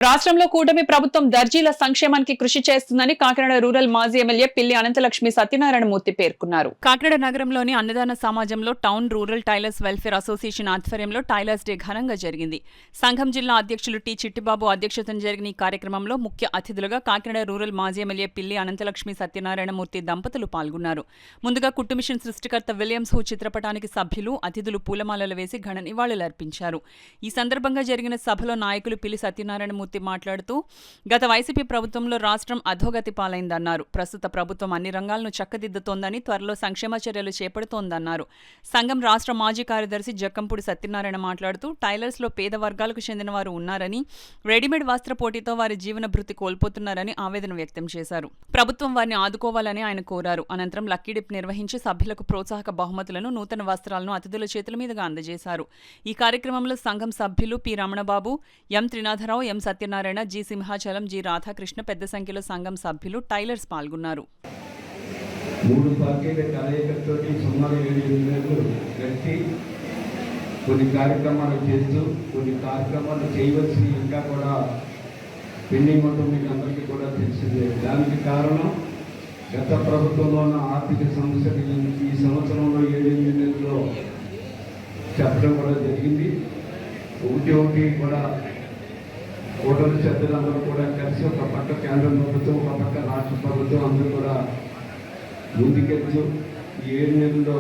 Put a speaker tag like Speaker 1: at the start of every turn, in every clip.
Speaker 1: రాష్ట్రంలో కూటమి ప్రభుత్వం దర్జీల సంక్షేమానికి కృషి చేస్తుందని కాకినాడ రూరల్ మాజీ ఎమ్మెల్యే పిల్లి అనంతలక్ష్మి సత్యనారాయణమూర్తి పేర్కొన్నారు. కాకినాడ నగరంలోని అన్నదాన సమాజంలో town rural tailors welfare association ఆధ్వర్యంలో టైలర్స్ డే ఘనంగా జరిగింది. సంఘం జిల్లా అధ్యక్షులు టి చిట్టిబాబు అధ్యక్షతన జరిగిన ఈ కార్యక్రమంలో ముఖ్య అతిథులుగా కాకినాడ రూరల్ మాజీ ఎమ్మెల్యే పిల్లి అనంతలక్ష్మి సత్యనారాయణమూర్తి దంపతులు పాల్గొన్నారు. ముందుగా కుట్టుమిషన్ సృష్టికర్త విలియమ్స్ హూ చిత్రపటానికి సభ్యులు అతిథులు పూలమాలలు వేసి ఘన నివాళులర్పించారు. ఈ సందర్భంగా జరిగిన సభలో నాయకులు పిల్లి సత్యనారాయణమూర్తి మాట్లాడుతూ గత వైసీపీ ప్రభుత్వంలో రాష్ట్రం అధోగతి పాలైందన్నారు. ప్రస్తుత ప్రభుత్వం అన్ని రంగాలను చక్కదిద్దుతోందని, త్వరలో సంక్షేమ చర్యలు చేపడుతోందన్నారు. సంఘం రాష్ట్ర మాజీ కార్యదర్శి జక్కంపూడి సత్యనారాయణ మాట్లాడుతూ టైలర్స్లో పేద వర్గాలకు చెందిన వారు ఉన్నారని, రెడీమేడ్ వస్త్ర పోటీతో వారి జీవన భృతి కోల్పోతున్నారని ఆవేదన వ్యక్తం చేశారు. ప్రభుత్వం వారిని ఆదుకోవాలని ఆయన కోరారు. అనంతరం లక్కీ డిప్ నిర్వహించి సభ్యులకు ప్రోత్సాహక బహుమతులను, నూతన వస్త్రాలను అతిథుల చేతుల మీదుగా అందజేశారు. ఈ కార్యక్రమంలో సంఘం సభ్యులు పి రమణబాబు, ఎం త్రినాథరావు, ఎం సత్యనారాయణ, జి సింహాచలం, జి రాధాకృష్ణ, పెద్ద సంఖ్యలో సంఘం సభ్యులు, టైలర్స్ పాల్గొన్నారు.
Speaker 2: కొన్ని కార్యక్రమాలు చేస్తూ కొన్ని కార్యక్రమాలు చేయవలసి ఇంకా కూడా పెండింగ్ ఉంటుంది. మీకు అందరికీ కూడా తెలిసిందే. దానికి కారణం గత ప్రభుత్వంలో ఉన్న ఆర్థిక సమస్యలు ఈ సంవత్సరంలో 7-8 నెలల్లో చెప్పడం కూడా జరిగింది. ఒకటి కూడా ఓటర్ల సభ్యులందరూ కూడా కలిసి ఒక పక్క కేంద్ర ప్రభుత్వం, ఒక పక్క రాష్ట్ర ప్రభుత్వం అందరూ కూడా ముందుకెళ్తూ ఈ 7 నెలల్లో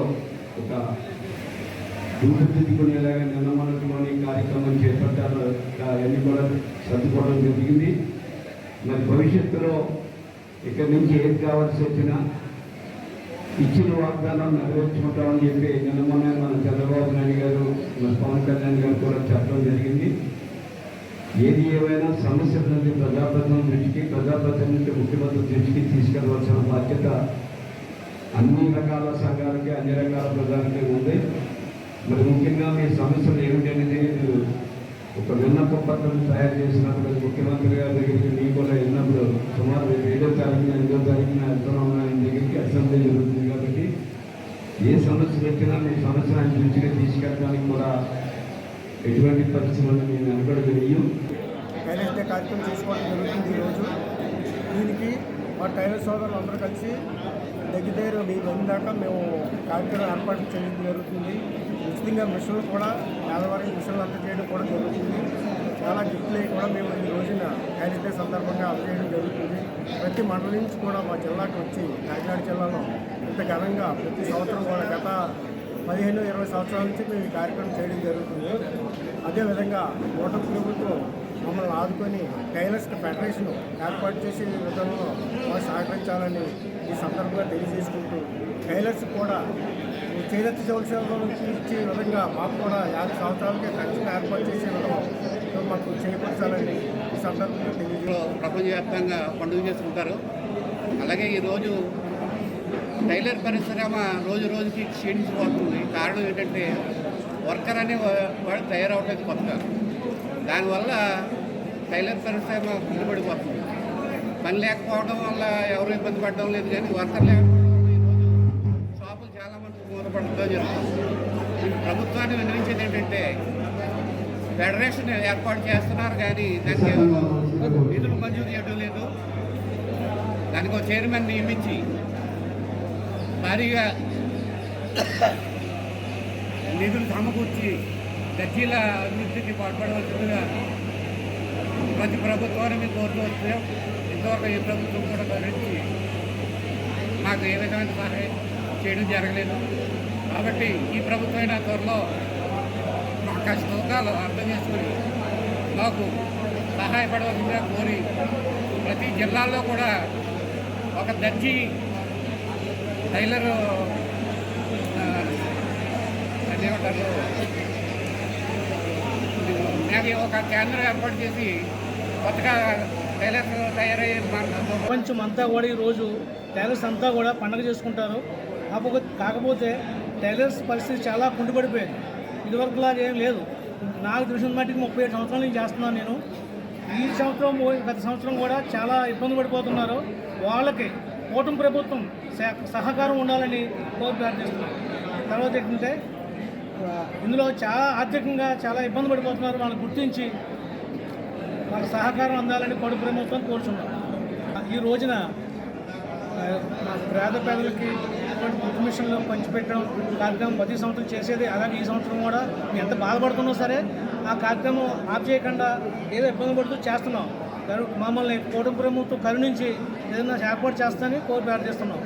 Speaker 2: ఒక రూపుదిద్దుకునేలాగా నిన్నమనలోని కార్యక్రమం చేపట్టారు. అవన్నీ కూడా సర్దుకోవడం జరిగింది. మరి భవిష్యత్తులో ఇక్కడి నుంచి ఏది కావాల్సి వచ్చినా ఇచ్చిన వాగ్దానం నెరవేర్చుకుంటామని చెప్పి నిన్నమనే మన చంద్రబాబు నాయుడు గారు, మన పవన్ కళ్యాణ్ గారు కూడా చెప్పడం జరిగింది. ఏది ఏమైనా సమస్యల నుంచి ప్రజాప్రతినిధుల దృష్టికి, ప్రజాప్రతినిధుల నుంచి ముఖ్యమంత్రి దృష్టికి తీసుకెళ్లవలసిన బాధ్యత అన్ని రకాల సంఘాలకి, అన్ని రకాల ప్రజలకి ఉంది. మరి ముఖ్యంగా మీ సమస్యలు ఏమిటనేది ఒక విన్నప పత్రం తయారు చేసినప్పుడు ముఖ్యమంత్రి గారి దగ్గరికి మీకు కూడా వెళ్ళినప్పుడు సుమారు 7వ తారీఖున 8వ తారీఖున వెళ్తున్నాం. ఆయన దగ్గరికి అసెంబ్లీ జరుగుతుంది కాబట్టి ఏ సమస్యలు వచ్చినా మీ సమస్యను ఆయన దృష్టిగా తీసుకెళ్ళడానికి కూడా ఎటువంటి పరిస్థితులను మేము వెనకడగలిగాం.
Speaker 3: టైలర్స్ డే కార్యక్రమం చేసుకోవడం జరుగుతుంది. ఈరోజు దీనికి మా టైలర్ సోదరులు అందరూ కలిసి దగ్గర వెయ్యి దాకా మేము కార్యక్రమం ఏర్పాటు చేయడం జరుగుతుంది. ఉచితంగా మిషన్లు కూడా పేదవారికి మిషన్లు అందజేయడం కూడా జరుగుతుంది. చాలా గిఫ్ట్లు కూడా మేము ఈ రోజున టైలర్స్ డే సందర్భంగా అందజేయడం జరుగుతుంది. ప్రతి మండలం నుంచి కూడా మా జిల్లాకు వచ్చి కాకినాడ జిల్లాలో ఇంత ఘనంగా ప్రతి సంవత్సరం కూడా గత 15-20 సంవత్సరాల నుంచి మేము ఈ కార్యక్రమం చేయడం జరుగుతుంది. అదేవిధంగా కూటమి ప్రభుత్వం మమ్మల్ని ఆదుకొని టైలర్స్ ఫెడరేషన్ ఏర్పాటు చేసే విధంలో మాకు సహకరించాలని ఈ సందర్భంగా తెలియజేసుకుంటూ, టైలర్స్ కూడా చేనేత జోల్సేవలు ఇచ్చే విధంగా మాకు కూడా 50 సంవత్సరాలకే పెన్షన్ ఏర్పాటు చేసే విధంగా మాకు చేపట్టాలని ఈ సందర్భంగా తెలియజేస్తారు.
Speaker 4: ప్రపంచవ్యాప్తంగా పండుగ చేసుకుంటారు. అలాగే ఈరోజు టైలర్ పరిశ్రమ రోజు రోజుకి క్షీణించిపోతుంది. కారణం ఏంటంటే వర్కర్ అనే వాడు తయారవట్లేదు కొత్తగా. దానివల్ల టైలర్ పరిశ్రమ కుంగిపడిపోతుంది. పని లేకపోవడం వల్ల ఎవరు ఇబ్బంది పడడం లేదు, కానీ వర్కర్ లేకపోవడం వల్ల ఈరోజు షాపులు చాలామంది మూలపడడం జరుగుతుంది. ప్రభుత్వాన్ని వినియోగించేది ఏంటంటే ఫెడరేషన్ ఏర్పాటు చేస్తున్నారు, కానీ దానికి నిధులు మంజూరు చేయడం లేదు. దానికి ఒక చైర్మన్ నియమించి భారీగా నిధులు సమకూర్చి దర్జీల అభివృద్ధికి పాటుపడవలసిందిగా ప్రతి ప్రభుత్వాన్ని మేము కోరుతూ వస్తే ఇంతవరకు ఈ ప్రభుత్వం కూడా గమనించి మాకు ఏ విధమైన సహాయం చేయడం జరగలేదు. కాబట్టి ఈ ప్రభుత్వమైన త్వరలో మా కష్టాలు అర్థం చేసుకొని మాకు సహాయపడవలసిందిగా కోరి ప్రతి జిల్లాల్లో కూడా ఒక దర్జీ టైలర్ అదేమంటారు ఒక కేంద్రం ఏర్పాటు చేసి కొత్తగా టైలర్స్ తయారయ్యే
Speaker 5: ప్రపంచం అంతా కూడా ఈరోజు టైలర్స్ అంతా కూడా పండుగ చేసుకుంటారు. కాకపోతే టైలర్స్ పరిస్థితి చాలా కుంటుపడిపోయింది. ఇదివరకులాగా ఏం లేదు. నాకు తెలిసిన మట్టికి 37 సంవత్సరాల నుంచి చేస్తున్నాను నేను. ఈ సంవత్సరం గత సంవత్సరం కూడా చాలా ఇబ్బంది పడిపోతున్నారు. వాళ్ళకి కూటమి ప్రభుత్వం సహకారం ఉండాలని ప్రార్థిస్తున్నాం. తర్వాత ఏంటంటే ఇందులో చాలా ఆర్థికంగా చాలా ఇబ్బంది పడిపోతున్నారు. వాళ్ళని గుర్తించి మాకు సహకారం అందాలని కడు ప్రభుత్వం కోరుచున్నాం. ఈ రోజున మా పేదలకి ఫుడ్ మిషన్లో పంచిపెట్టడం కార్యక్రమం ప్రతి సంవత్సరం చేసేది. అలాగే ఈ సంవత్సరం కూడా మేము ఎంత బాధపడుతున్నా సరే ఆ కార్యక్రమం ఆఫ్ చేయకుండా ఏదో ఇబ్బంది పడుతూ చేస్తున్నాం. మమ్మల్ని కూటమి ప్రభుత్వం కరుణించి ఏదైనా ఏర్పాటు చేస్తానని కోరి ప్రార్థిస్తున్నాం.